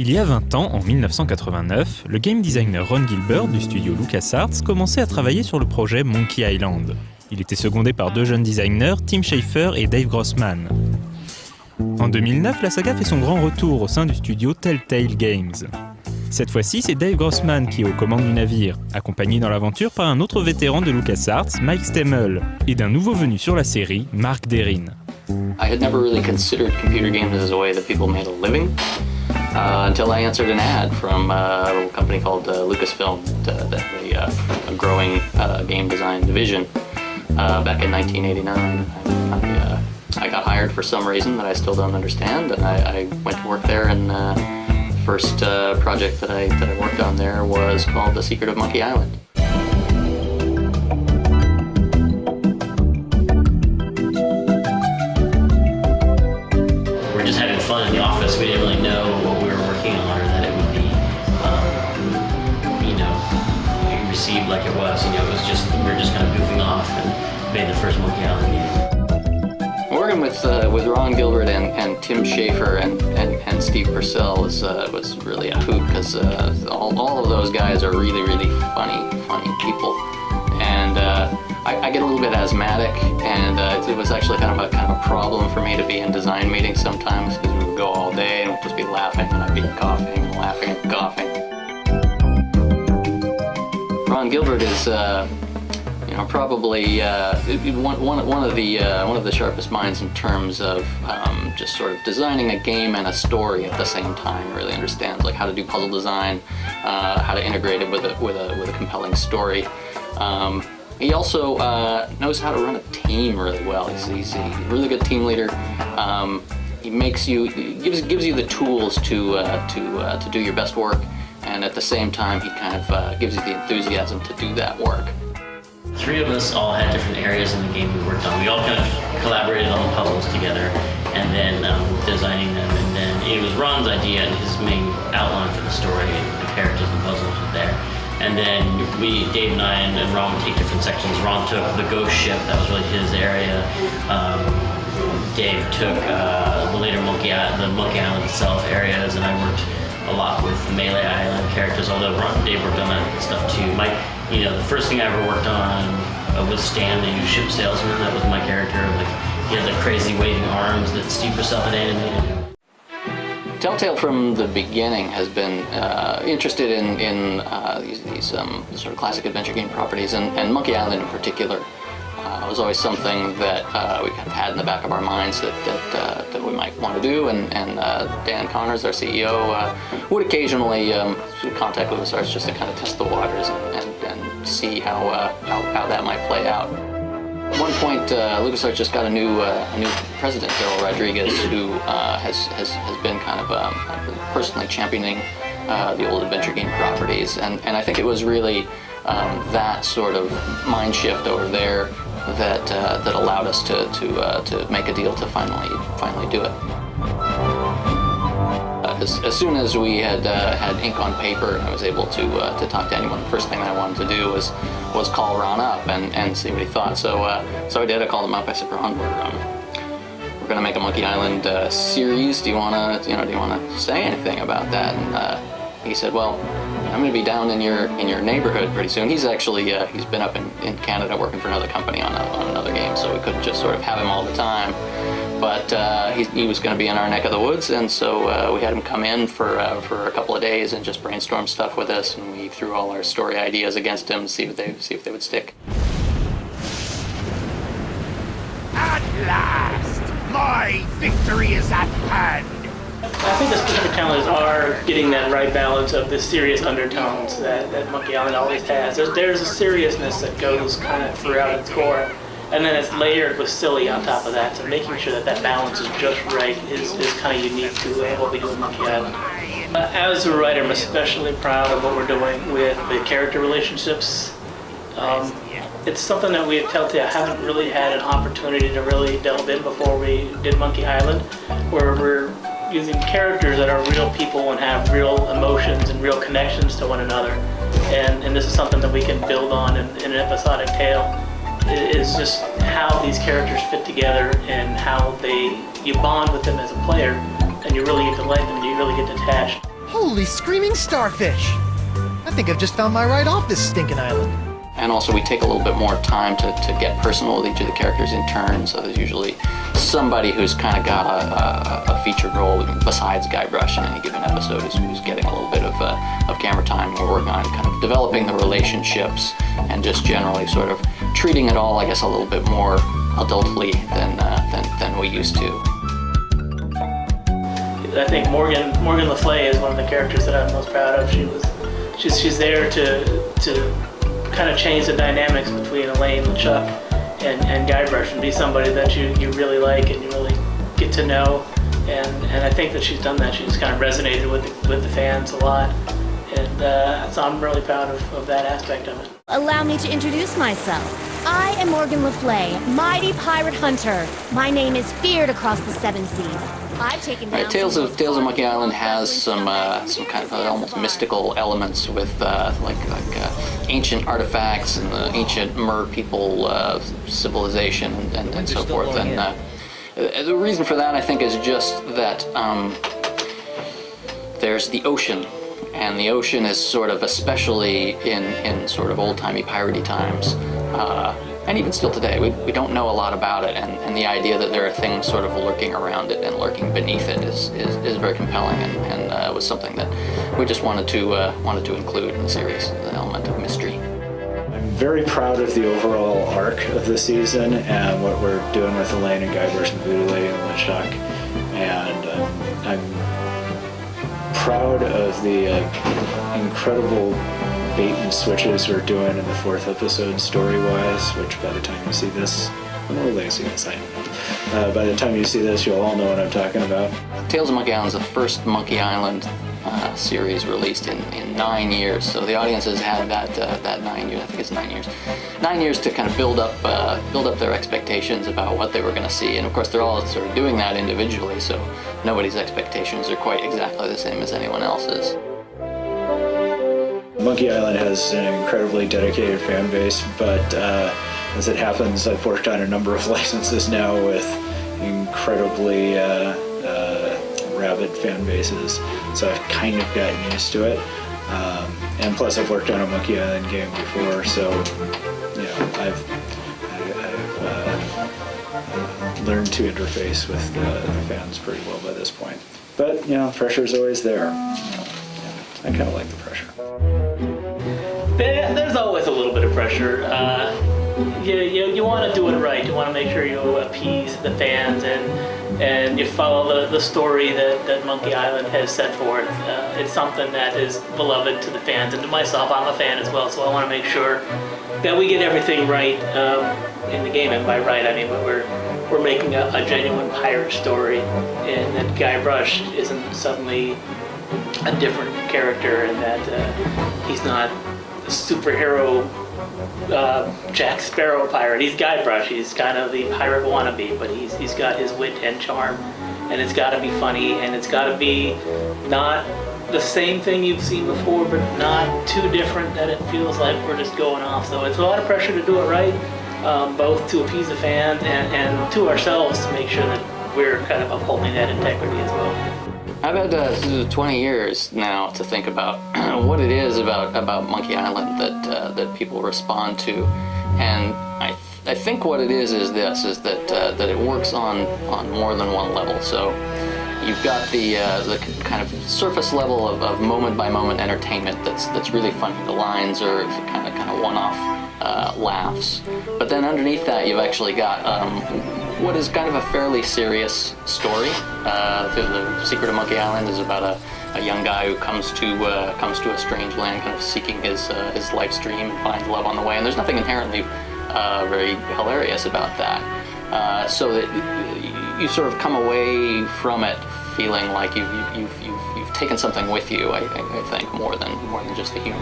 Il y a 20 ans, en 1989, le game designer Ron Gilbert du studio LucasArts commençait à travailler sur le projet Monkey Island. Il était secondé par deux jeunes designers, Tim Schafer et Dave Grossman. En 2009, la saga fait son grand retour au sein du studio Telltales Games. Cette fois-ci, c'est Dave Grossman qui est aux commandes du navire, accompagné dans l'aventure par un autre vétéran de LucasArts, Mike Stemmel, et d'un nouveau venu sur la série, Mark Derrin. I had never really considered computer games as a way that people made a living until I answered an ad from a little company called Lucasfilm, a growing game design division back in 1989. I got hired for some reason that I still don't understand, and I went to work there, and the first project that I worked on there was called The Secret of Monkey Island. We're just having fun in the office. We didn't really know what we were working on, or that it would be, received like it was. It was just, we were just kind of goofing off and made the first Monkey Island game. Working with Ron Gilbert and Tim Schafer and Steve Purcell was really a hoot, because all of those guys are really funny people, and I get a little bit asthmatic, and it was actually kind of a problem for me to be in design meetings sometimes, because we would go all day and we'd just be laughing, and I'd be coughing and laughing and coughing. Ron Gilbert is probably one of the sharpest minds in terms of just sort of designing a game and a story at the same time. He really understands how to do puzzle design, how to integrate it with a compelling story. He also knows how to run a team really well. He's a really good team leader. He gives you the tools to do your best work, and at the same time he kind of gives you the enthusiasm to do that work. Three of us all had different areas in the game we worked on. We all kind of collaborated on the puzzles together, and then designing them. And then it was Ron's idea, and his main outline for the story, the characters and puzzles were there. And then Dave and I and Ron would take different sections. Ron took the ghost ship, that was really his area. Dave took the later the Monkey Island itself areas, and I worked a lot with the Melee Island characters, although Dave worked on that stuff too. The first thing I ever worked on was Stan, the ship salesman. That was my character. He had the crazy waving arms that Steve Purcell had animated. Telltale from the beginning has been interested in these sort of classic adventure game properties, and Monkey Island in particular was always something that we kind of had in the back of our minds that we might want to do, and Dan Connors, our CEO, would occasionally contact LucasArts just to kind of test the waters and see how that might play out. At one point, LucasArts just got a new president, Daryl Rodriguez, who has been kind of personally championing the old adventure game properties, and I think it was really that sort of mind shift over there that allowed us to make a deal to finally do it. As soon as we had ink on paper and I was able to talk to anyone, the first thing I wanted to do was call Ron up and see what he thought. So I did. I called him up. I said, Ron, we're going to make a Monkey Island series. Do you want to say anything about that? And he said, well, I'm going to be down in your neighborhood pretty soon. He's actually he's been up in Canada working for another company on another game, so we couldn't just sort of have him all the time. But he was going to be in our neck of the woods, and so we had him come in for a couple of days and just brainstorm stuff with us, and we threw all our story ideas against him to see if they would stick. At last, my victory is at hand. I think the specific challenges are getting that right balance of the serious undertones that Monkey Island always has. There's a seriousness that goes kind of throughout its core, and then it's layered with silly on top of that. So making sure that balance is just right is kind of unique to what we do in Monkey Island. As a writer, I'm especially proud of what we're doing with the character relationships. It's something that we at Telltale haven't really had an opportunity to really delve in before we did Monkey Island, where we're using characters that are real people and have real emotions and real connections to one another. And this is something that we can build on in an episodic tale. Is just how these characters fit together and how you bond with them as a player, and you really get to like them and you really get attached. Holy screaming starfish! I think I've just found my ride off this stinking island. And also we take a little bit more time to get personal with each of the characters in turn, so there's usually somebody who's kind of got a featured role besides Guybrush in any given episode who's getting a little bit of camera time. We're working on kind of developing the relationships and just generally sort of treating it all, I guess, a little bit more adultly than we used to. I think Morgan Le Fay is one of the characters that I'm most proud of. She's there to kind of change the dynamics between Elaine and Chuck and Guybrush and be somebody that you really like and you really get to know. And I think that she's done that. She's kind of resonated with the fans a lot. And so I'm really proud of that aspect of it. Allow me to introduce myself. I am Morgan Le Fay, mighty pirate hunter. My name is feared across the seven seas. I've taken down Tales of Monkey Island has some kind of almost mystical elements with like ancient artifacts and the ancient Mer people civilization and so forth. And the reason for that, I think, is just that there's the ocean. And the ocean is sort of, especially in sort of old-timey piratey times, and even still today, we don't know a lot about it, and the idea that there are things sort of lurking around it and lurking beneath it is very compelling, and was something that we just wanted to include in the series, the element of mystery. I'm very proud of the overall arc of the season and what we're doing with Elaine and Guybrush and Voodoo Lady and LeChuck, and I'm proud of the incredible bait and switches we're doing in the fourth episode story-wise, which by the time you see this, I'm a little lazy this, I know. By the time you see this, you'll all know what I'm talking about. Tales of Monkey Island is the first Monkey Island series released in 9 years, so the audience has had that 9 years. I think it's 9 years. 9 years to kind of build up their expectations about what they were going to see, and of course they're all sort of doing that individually, so nobody's expectations are quite exactly the same as anyone else's. Monkey Island has an incredibly dedicated fan base, but as it happens, I've worked on a number of licenses now with incredibly rabid fan bases, so I've kind of gotten used to it. And plus, I've worked on a Monkey Island game before, so you know, I've learned to interface with the fans pretty well by this point. But you know, pressure's always there. I kind of like the pressure. There's always a little bit of pressure. You want to do it right. You want to make sure you appease the fans and you follow the story that Monkey Island has set forth. It's something that is beloved to the fans and to myself. I'm a fan as well, so I want to make sure that we get everything right in the game. And by right, I mean we're making a genuine pirate story, and that Guybrush isn't suddenly a different character, and that he's not a superhero Jack Sparrow pirate. He's Guybrush. He's kind of the pirate wannabe, but he's got his wit and charm, and it's got to be funny, and it's got to be not the same thing you've seen before, but not too different that it feels like we're just going off. So it's a lot of pressure to do it right, both to appease the fans and to ourselves to make sure that we're kind of upholding that integrity as well. I've had 20 years now to think about what it is about Monkey Island that people respond to, and I think what it is that it works on more than one level. So you've got the kind of surface level of moment by moment entertainment that's really funny. The lines are kind of one-off laughs, but then underneath that you've actually got what is kind of a fairly serious story. The Secret of Monkey Island is about a young guy who comes to a strange land, kind of seeking his life's dream and finds love on the way. And there's nothing inherently very hilarious about that. So that you sort of come away from it feeling like you've taken something with you. I think more than just the humor.